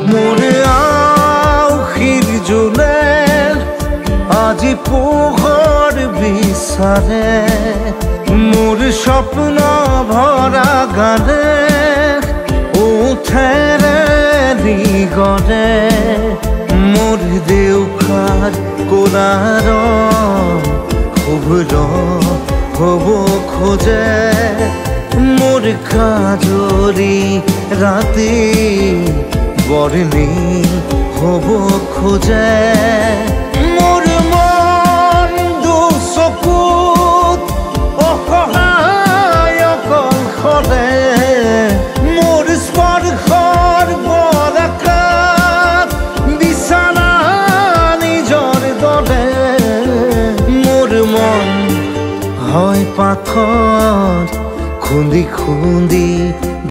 মোৰ আউসীৰ জোলে আজি পোহৰ বিচাৰে মোৰ স্বপ্ন ভৰা গানে উঠেৰে নিগৰে মোৰ দেউখাৰ কোলাৰ শুভ্ৰ হ'ব খোজে মোৰ কাজৰি ৰাতি বৰ্ণি হ'ব খোজে মোৰ মন দুচকুত অসহায় অকলশৰে মোৰ স্পৰ্শৰ বৰষাত বিছানা নিজৰ দৰে মোৰ মন হয় পাথৰ খুন্দি খুন্দি